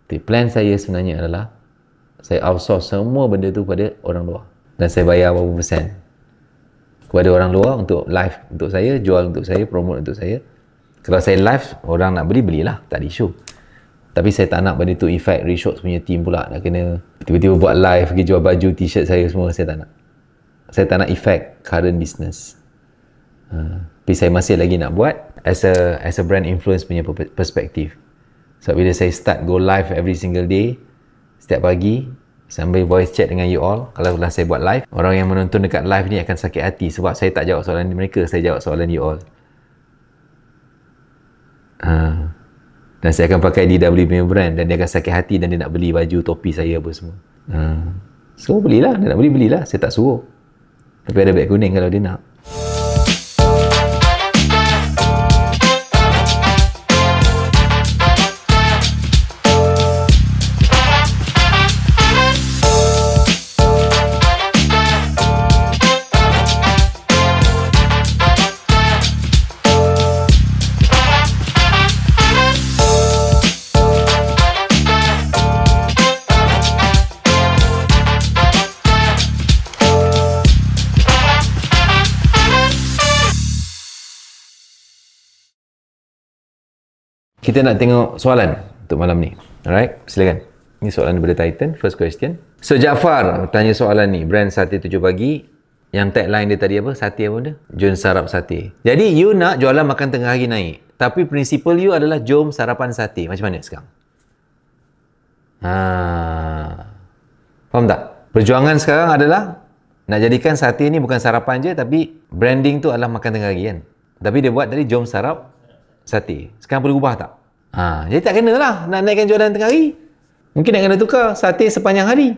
Tapi plan saya sebenarnya adalah saya outsource semua benda tu pada orang luar. Dan saya bayar berapa persen kepada orang luar untuk live untuk saya, jual untuk saya, promote untuk saya. Kalau saya live, orang nak beli, belilah. Tak ada isu. Tapi saya tak nak benda tu effect Reshots punya team pula. Nak kena tiba-tiba buat live, pergi jual baju, t-shirt saya semua. Saya tak nak. Saya tak nak effect current business. Tapi saya masih lagi nak buat as a brand influence punya perspektif. Sebab bila saya start go live every single day, setiap pagi, sambil voice chat dengan you all, kalau saya buat live, orang yang menonton dekat live ni akan sakit hati sebab saya tak jawab soalan mereka, saya jawab soalan you all. Dan saya akan pakai DW punya brand dan dia akan sakit hati dan dia nak beli baju, topi saya apa semua. So belilah, dia nak beli, belilah. Saya tak suruh. Tapi ada beg kuning kalau dia nak. Kita nak tengok soalan untuk malam ni. Alright, silakan. Ini soalan daripada Titan, first question. So Jaafar tanya soalan ni, brand sate 7 pagi. Yang tagline dia tadi apa? Sate apa benda? Jom sarap sate. Jadi you nak jualan makan tengah hari naik. Tapi prinsipal you adalah jom sarapan sate. Macam mana sekarang? Faham tak? Perjuangan sekarang adalah nak jadikan sate ni bukan sarapan je, tapi branding tu adalah makan tengah hari kan. Tapi dia buat tadi jom sarap sate. Sekarang boleh ubah tak? Jadi tak kena lah nak naikkan jualan tengah hari. Mungkin nak kena tukar sate sepanjang hari.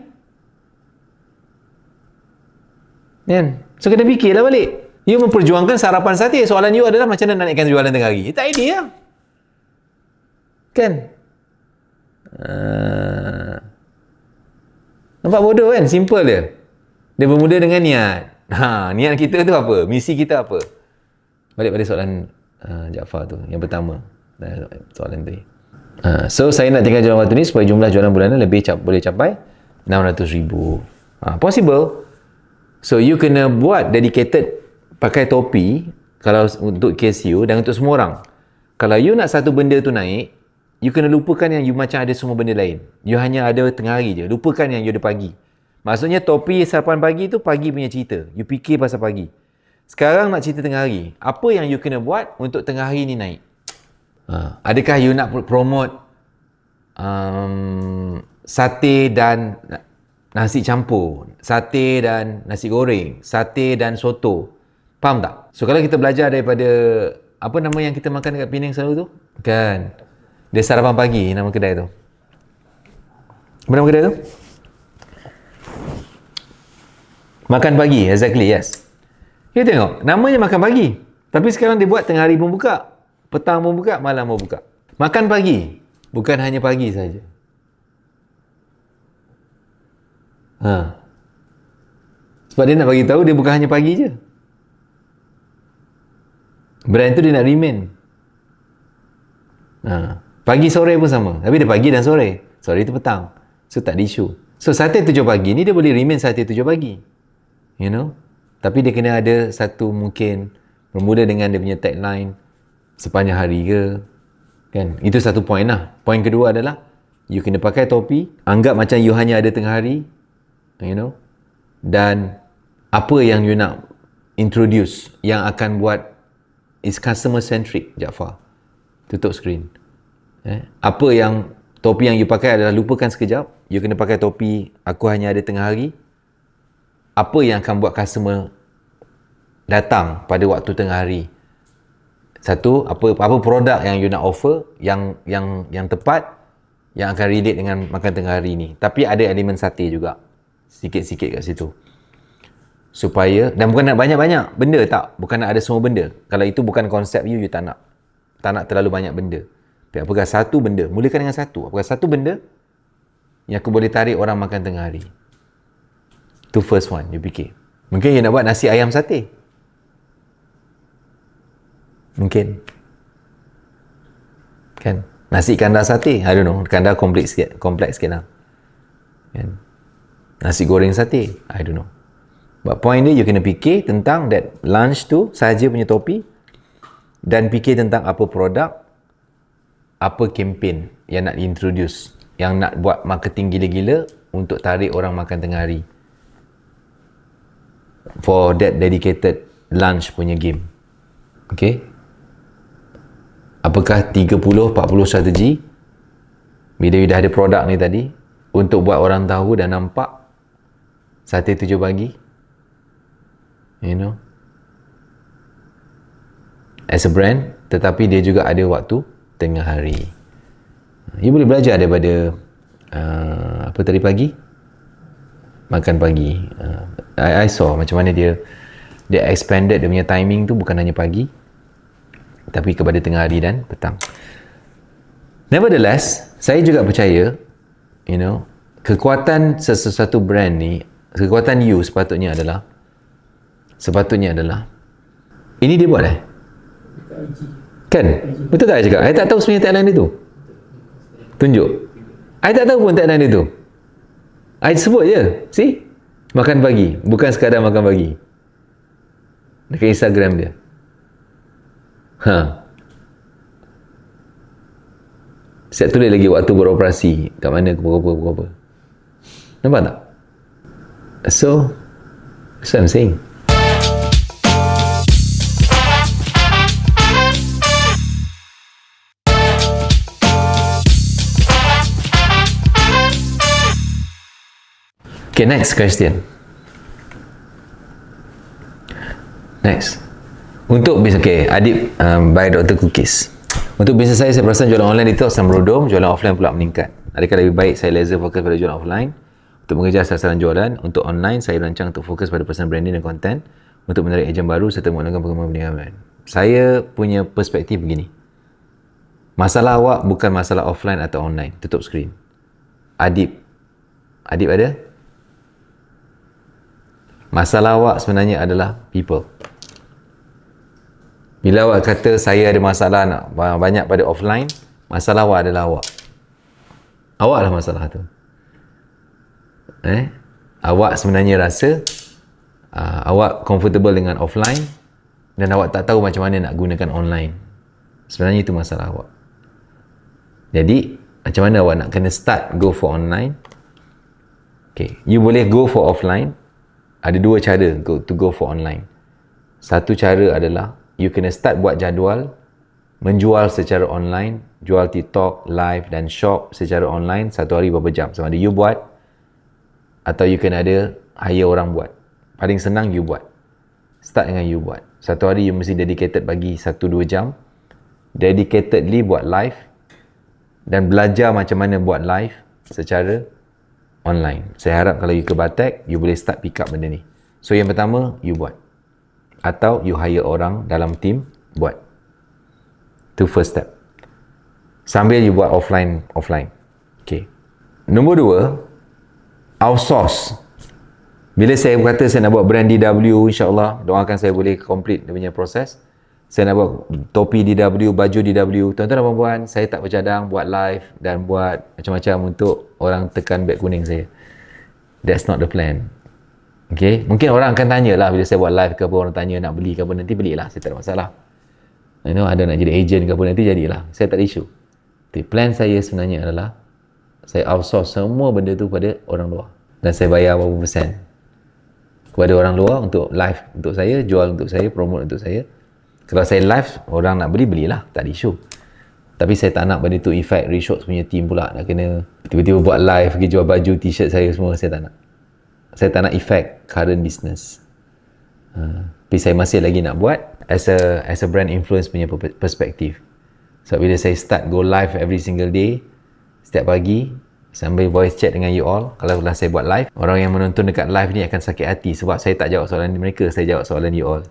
Kan? So kena fikirlah balik. You memperjuangkan sarapan sate. Soalan you adalah macam mana nak naikkan jualan tengah hari. Tak idea lah. Kan? Nampak bodoh kan? Simple dia. Dia bermula dengan niat. Niat kita tu apa? Misi kita apa? Balik pada soalan Jaafar tu, yang pertama soalan tadi. So saya nak tinggal jualan waktu ni supaya jumlah jualan bulanan boleh capai 600,000. Possible. So you kena buat dedicated pakai topi kalau untuk KSU dan untuk semua orang. Kalau you nak satu benda tu naik, you kena lupakan yang you macam ada semua benda lain. You hanya ada tengah hari je. Lupakan yang you ada pagi. Maksudnya topi sarapan pagi tu pagi punya cerita. You fikir pasal pagi. Sekarang nak cerita tengah hari. Apa yang you kena buat untuk tengah hari ni naik? Adakah you nak promote sate dan nasi campur, sate dan nasi goreng, sate dan soto? Faham tak? So kalau kita belajar daripada apa nama yang kita makan dekat Penang selalu tu? Kan? Dia sarapan pagi nama kedai tu. Apa nama kedai tu? Makan pagi, exactly, yes. Kita tengok, namanya makan pagi. Tapi sekarang dia buat tengah hari pun buka, petang pun buka, malam pun buka. Makan pagi, bukan hanya pagi saja. Sebab dia nak bagi tahu dia bukan hanya pagi je. Brand tu dia nak remain. Pagi sore pun sama. Tapi dia pagi dan sore. Sore itu petang. So tak ada isu. So sate 7 pagi ni dia boleh remain sate 7 pagi. You know? Tapi dia kena ada satu mungkin bermula dengan dia punya tagline sepanjang hari ke. Kan? Itu satu point lah. Point kedua adalah you kena pakai topi. Anggap macam you hanya ada tengah hari. You know? Dan apa yang you nak introduce yang akan buat is customer centric, Jaafar. Tutup skrin. Apa yang topi yang you pakai adalah lupakan sekejap. You kena pakai topi aku hanya ada tengah hari. Apa yang akan buat customer datang pada waktu tengah hari? Satu, apa produk yang you nak offer yang tepat yang akan relate dengan makan tengah hari ni. Tapi ada elemen sate juga. Sikit-sikit kat situ. Supaya, dan bukan nak banyak-banyak benda tak. Bukan nak ada semua benda. Kalau itu bukan konsep you tak nak. Tak nak terlalu banyak benda. Tapi apakah satu benda? Mulakan dengan satu. Apakah satu benda yang aku boleh tarik orang makan tengah hari? Itu first one, you fikir. Mungkin you nak buat nasi ayam sate. Mungkin. Kan? Nasi kandar sate, I don't know, kandar kompleks sikit lah. Kan? Nasi goreng sate, I don't know. But point dia, you kena fikir tentang that lunch tu sahaja punya topi, dan fikir tentang apa produk, apa campaign yang nak introduce, yang nak buat marketing gila-gila untuk tarik orang makan tengah hari for that dedicated lunch punya game. Okay, apakah 30-40 strategi bila you dah ada produk ni tadi untuk buat orang tahu dan nampak sate 7 pagi, you know, as a brand, tetapi dia juga ada waktu tengah hari. You boleh belajar daripada apa tadi pagi, makan pagi. I saw macam mana dia expanded dia punya timing tu, bukan hanya pagi tapi kepada tengah hari dan petang. Nevertheless, saya juga percaya, you know, kekuatan sesuatu brand ni, kekuatan you sepatutnya adalah ini dia buat kan? Betul tak saya cakap? I tak tahu sebenarnya tagline dia tu. Tunjuk. I tak tahu pun tagline dia tu. I sebut je. See? Makan pagi. Bukan sekadar makan pagi. Dekat Instagram dia. Saya tulis lagi waktu beroperasi. Kat mana, apa. Nampak tak? So, that's what I'm saying. Okay, next question. Next. Untuk bisnes, okay, Adib by Dr. Cookies. Untuk bisnes saya perasan jualan online itu akan merodom, jualan offline pula meningkat. Adakah lebih baik saya laser fokus pada jualan offline untuk mengejar sasaran jualan? Untuk online, saya rancang untuk fokus pada personal branding dan konten untuk menarik ejen baru serta menggunakan pengembangan perniagaan. Saya punya perspektif begini. Masalah awak bukan masalah offline atau online. Tutup skrin. Adib ada? Masalah awak sebenarnya adalah people. Bila awak kata saya ada masalah nak banyak pada offline, masalah awak adalah awak. Awak lah masalah tu. Awak sebenarnya rasa awak comfortable dengan offline dan awak tak tahu macam mana nak gunakan online. Sebenarnya itu masalah awak. Jadi, macam mana awak nak kena start go for online? Okay, you boleh go for offline. Ada dua cara to go for online. Satu cara adalah you kena start buat jadual menjual secara online, jual TikTok, live dan shop secara online satu hari berapa jam. Sama ada you buat atau you kena ada hire orang buat. Paling senang you buat. Start dengan you buat. Satu hari you mesti dedicated bagi 1-2 jam. Dedicatedly buat live dan belajar macam mana buat live secara online. Saya harap kalau you ke Batek, you boleh start pick up benda ni. So yang pertama, you buat. Atau you hire orang dalam team buat. Itu first step. Sambil you buat offline. Okay. Nombor 2, outsource. Bila saya berkata saya nak buat brand DW, insyaAllah, doakan saya boleh complete dia punya proses. Saya nak buat topi DW, baju DW. Tuan-tuan dan puan-puan, saya tak bercadang buat live dan buat macam-macam untuk orang tekan beg kuning saya. That's not the plan. Okay? Mungkin orang akan tanya lah bila saya buat live ke apa, orang tanya nak beli ke apa, nanti belilah. Saya tak ada masalah. You know, ada nak jadi agent ke apa, nanti jadilah. Saya tak ada isu. Tapi plan saya sebenarnya adalah saya outsource semua benda tu pada orang luar. Dan saya bayar berapa persen kepada orang luar untuk live untuk saya, jual untuk saya, promote untuk saya. Kalau saya live, orang nak beli, belilah. Tak ada isu. Tapi saya tak nak benda tu effect Reshots punya team pula. Nak kena tiba-tiba buat live, pergi jual baju, t-shirt saya semua. Saya tak nak. Saya tak nak effect current business. Tapi saya masih lagi nak buat as a brand influence punya perspektif. Sebab bila saya start go live every single day, setiap pagi, sambil voice chat dengan you all, kalau dah saya buat live, orang yang menonton dekat live ni akan sakit hati sebab saya tak jawab soalan mereka, saya jawab soalan you all.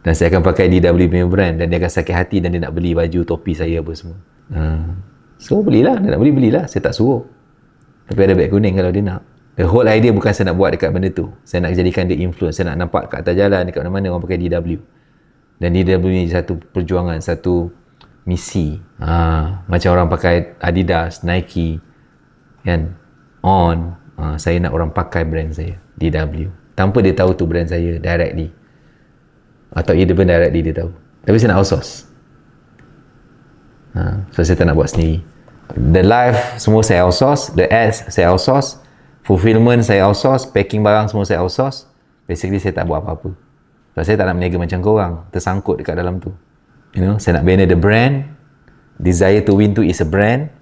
Dan saya akan pakai DW punya brand dan dia akan sakit hati dan dia nak beli baju, topi saya apa semua. So belilah, dia nak beli, belilah. Saya tak suruh. Tapi ada beg kuning kalau dia nak. The whole idea bukan saya nak buat dekat benda tu. Saya nak jadikan dia influence. Saya nak nampak kat atas jalan, dekat mana-mana orang pakai DW. Dan DW ni satu perjuangan, satu misi. Macam orang pakai Adidas, Nike, kan? On. Saya nak orang pakai brand saya, DW. Tanpa dia tahu tu brand saya directly. Atau even directly dia tahu. Tapi saya nak outsource. So saya tak nak buat sendiri. The live semua saya outsource, the ads saya outsource, fulfillment saya outsource, packing barang semua saya outsource. Basically saya tak buat apa-apa. Sebab saya tak nak meniaga macam korang, tersangkut dekat dalam tu. Saya nak bina the brand. Desire to win tu is a brand.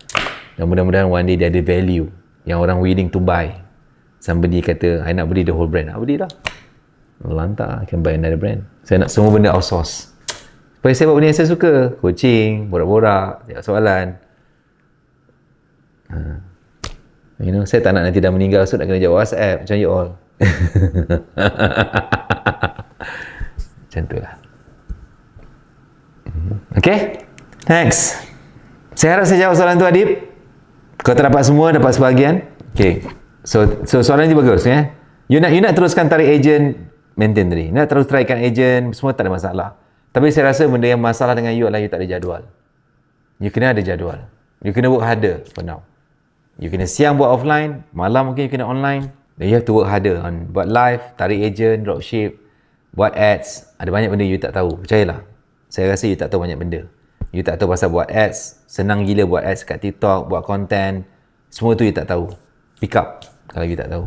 Dan mudah-mudahan one day dia ada value yang orang willing to buy. Somebody kata, I nak beli the whole brand. Belilah. Lantak, I can buy another brand. Saya nak semua benda outsource. Supaya saya buat benda yang saya suka. Coaching, borak-borak, jawab soalan. Saya tak nak nanti dah meninggal, so nak kena jawab WhatsApp macam you all. Macam tu lah. Okay, next. Saya harap saya jawab soalan tu, Adib. Kau tak dapat semua, dapat sebahagian. Okay, so soalan ni bagus ya. You nak teruskan tarik agent, maintain tadi. Nak terus trykan agent, semua tak ada masalah. Tapi saya rasa benda yang masalah dengan you adalah you tak ada jadual. You kena ada jadual. You kena work harder for now. You kena siang buat offline, malam mungkin you kena online. Then you have to work harder on buat live, tarik agent, dropship, buat ads. Ada banyak benda you tak tahu. Percayalah. Saya rasa you tak tahu banyak benda. You tak tahu pasal buat ads. Senang gila buat ads kat TikTok, buat content. Semua tu you tak tahu. Pick up kalau you tak tahu.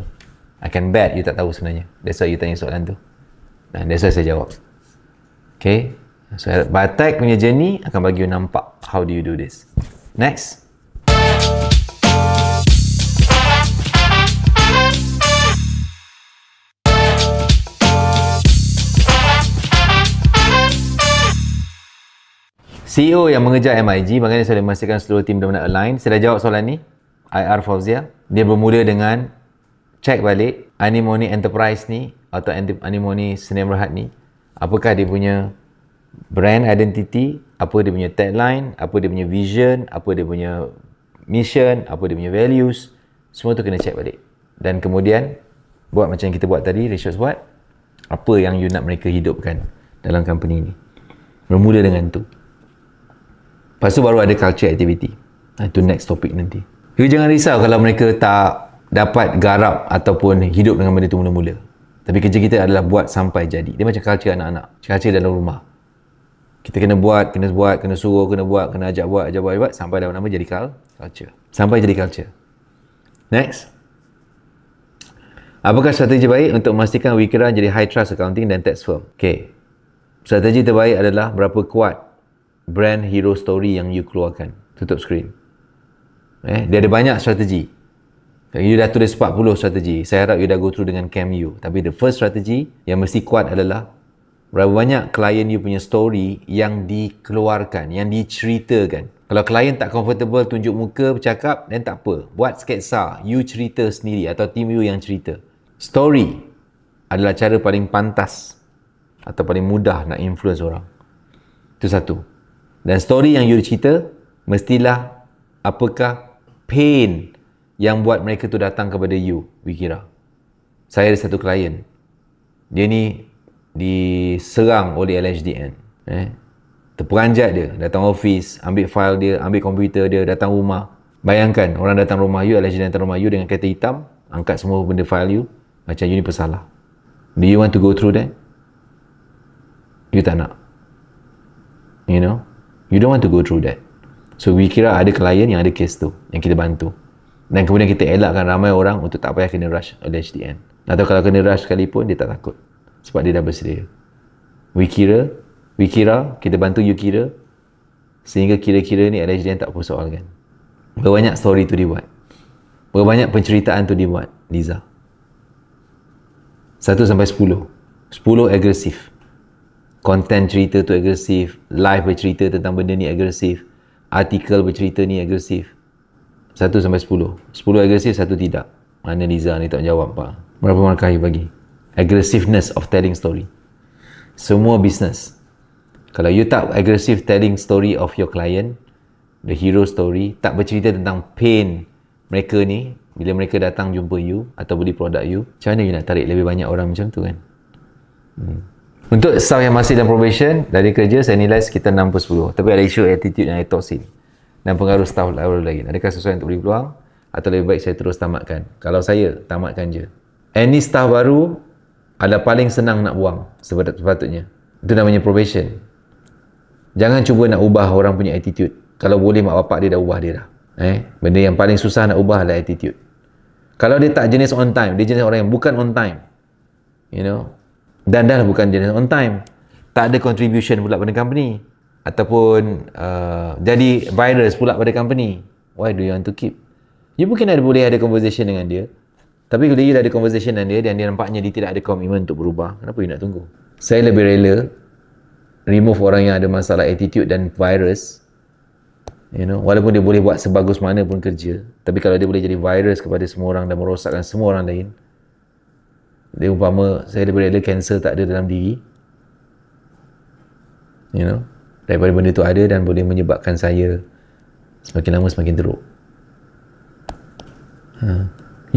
I can bet you tak tahu sebenarnya. That's why you tanya soalan tu. Dan that's why saya jawab. Okay. So Batak punya journey akan bagi you nampak how do you do this. Next. CEO yang mengejar MIG, bagaimana saya boleh memastikan seluruh tim benar-benar align? Saya dah jawab soalan ni. IR Fauzia. Dia bermula dengan check balik Anemone Enterprise ni atau Anemone Sdn Bhd ni. Apakah dia punya brand identity, apa dia punya tagline, apa dia punya vision, apa dia punya mission, apa dia punya values. Semua tu kena check balik. Dan kemudian buat macam yang kita buat tadi, Rishos buat. Apa yang you nak mereka hidupkan dalam company ni. Bermula dengan tu. Lepas tu baru ada culture activity. Itu next topic nanti. You jangan risau kalau mereka tak dapat garap ataupun hidup dengan benda tu mula-mula. Tapi kerja kita adalah buat sampai jadi. Dia macam culture anak-anak. Culture dalam rumah. Kita kena buat, kena suruh, kena buat, kena ajak buat sampai lama-lama jadi culture. Sampai jadi culture. Next. Apakah strategi baik untuk memastikan Wikira jadi high trust accounting dan tax firm? Okay. Strategi terbaik adalah berapa kuat brand hero story yang you keluarkan. Tutup skrin. Dia ada banyak strategi. You dah tulis 40 strategi. Saya harap you dah go through dengan CAMU. Tapi the first strategi yang mesti kuat adalah berapa banyak klien you punya story yang dikeluarkan, yang diceritakan. Kalau klien tak comfortable tunjuk muka bercakap, then tak apa. Buat sketsa, you cerita sendiri atau team you yang cerita. Story adalah cara paling pantas atau paling mudah nak influence orang. Itu satu. Dan story yang you cerita, mestilah apakah pain yang buat mereka tu datang kepada you, Wikira. Saya ada satu klien. Dia ni diserang oleh LHDN. Terperanjat dia, datang office, ambil file dia, ambil komputer dia, datang rumah. Bayangkan, orang datang rumah you, LHDN datang rumah you dengan kereta hitam, angkat semua benda file you, macam you ni bersalah. Do you want to go through that? You tak nak. You know? You don't want to go through that. So, we kira ada klien yang ada kes tu, yang kita bantu. Dan kemudian kita elakkan ramai orang untuk tak payah kena rush oleh HDN. Atau kalau kena rush sekalipun, dia tak takut. Sebab dia dah bersedia. We kira, kita bantu you kira, sehingga kira-kira ni LHDN tak persoalkan. Berapa banyak story tu dibuat? Berapa banyak penceritaan tu dibuat, Liza? 1 sampai 10. 10 agresif. Konten cerita tu agresif, live bercerita tentang benda ni agresif, artikel bercerita ni agresif. 1 sampai 10. 10 agresif, 1 tidak. Mana Liza ni tak jawab Pak? Berapa markah you bagi? Aggressiveness of telling story. Semua business. Kalau you tak aggressive telling story of your client, the hero story, tak bercerita tentang pain mereka ni, bila mereka datang jumpa you atau beli produk you, macam mana you nak tarik lebih banyak orang macam tu kan? Untuk staff yang masih dalam probation, dari kerja saya nilai sekitar 6/10. Tapi ada isu attitude yang toxic dan pengaruh staff lain lagi. Adakah sesuai untuk beri peluang atau lebih baik saya terus tamatkan? Kalau saya, tamatkan je. Any staff baru adalah paling senang nak buang sepatutnya. Itu namanya probation. Jangan cuba nak ubah orang punya attitude. Kalau boleh mak bapak dia dah ubah dia dah. Benda yang paling susah nak ubah adalah attitude. Kalau dia tak jenis on time, dia jenis orang yang bukan on time. You know, dan dah bukan jenis on time, tak ada contribution pula pada company, ataupun jadi virus pula pada company. Why do you want to keep? You mungkin boleh ada conversation dengan dia, tapi kalau you dah ada conversation dengan dia dan dia nampaknya dia tidak ada komitmen untuk berubah, kenapa you nak tunggu? Saya lebih rela remove orang yang ada masalah attitude dan virus, you know, walaupun dia boleh buat sebagus mana pun kerja, tapi kalau dia boleh jadi virus kepada semua orang dan merosakkan semua orang lain, dia umpama saya lebih rela kanser tak ada dalam diri, you know, daripada benda tu ada dan boleh menyebabkan saya semakin lama semakin teruk.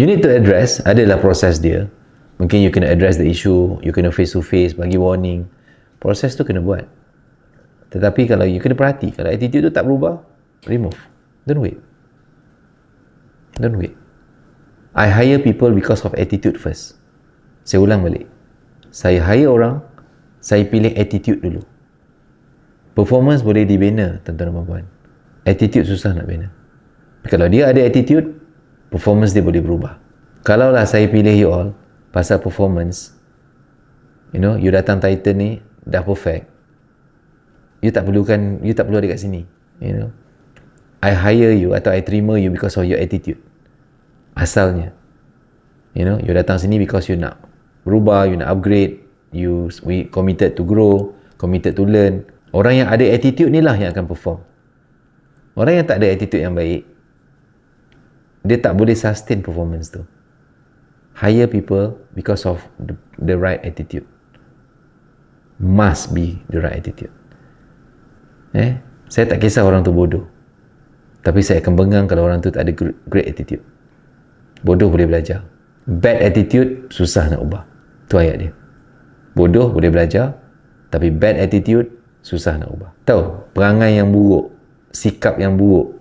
You need to address, adalah proses dia. Mungkin you kena address the issue, you kena face to face, bagi warning. Proses tu kena buat. Tetapi kalau you kena perhati, kalau attitude tu tak berubah, remove. Don't wait. Don't wait. I hire people because of attitude first. Saya ulang balik. Saya hire orang, saya pilih attitude dulu. Performance boleh dibina, tuan-tuan dan puan. Attitude susah nak bina. Kalau dia ada attitude, performance dia boleh berubah. Kalaulah saya pilih you all pasal performance, you know, you datang Titan ni dah perfect, you tak perlu ada kat sini, you know. I hire you atau I terima you because of your attitude asalnya, you know. You datang sini because you nak berubah, you nak upgrade, we committed to grow, committed to learn. Orang yang ada attitude ni lah yang akan perform. Orang yang tak ada attitude yang baik, dia tak boleh sustain performance tu. Hire people because of the right attitude. Must be the right attitude. Saya tak kisah orang tu bodoh, tapi saya akan bengang kalau orang tu tak ada great attitude. Bodoh boleh belajar, bad attitude susah nak ubah. Tu ayat dia. Bodoh boleh belajar, tapi bad attitude susah nak ubah. Tahu, perangai yang buruk, sikap yang buruk,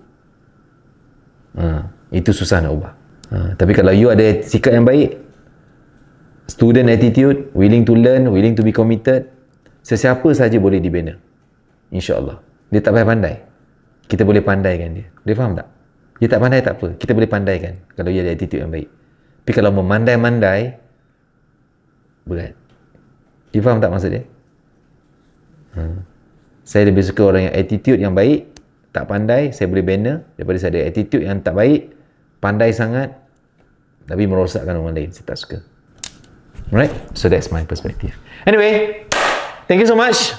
itu susah nak ubah. Tapi kalau you ada sikap yang baik, student attitude, willing to learn, willing to be committed, sesiapa saja boleh dibina, insya-Allah. Dia tak payah pandai, kita boleh pandaikan dia. Dia faham tak? Dia tak pandai tak apa, kita boleh pandaikan kalau dia ada attitude yang baik. Tapi kalau memandai-mandai, berat. You faham tak maksud dia? Saya lebih suka orang yang attitude yang baik, tak pandai, saya boleh bina, daripada saya ada attitude yang tak baik, pandai sangat tapi merosakkan orang lain. Saya tak suka. Alright, so that's my perspective. Anyway, thank you so much.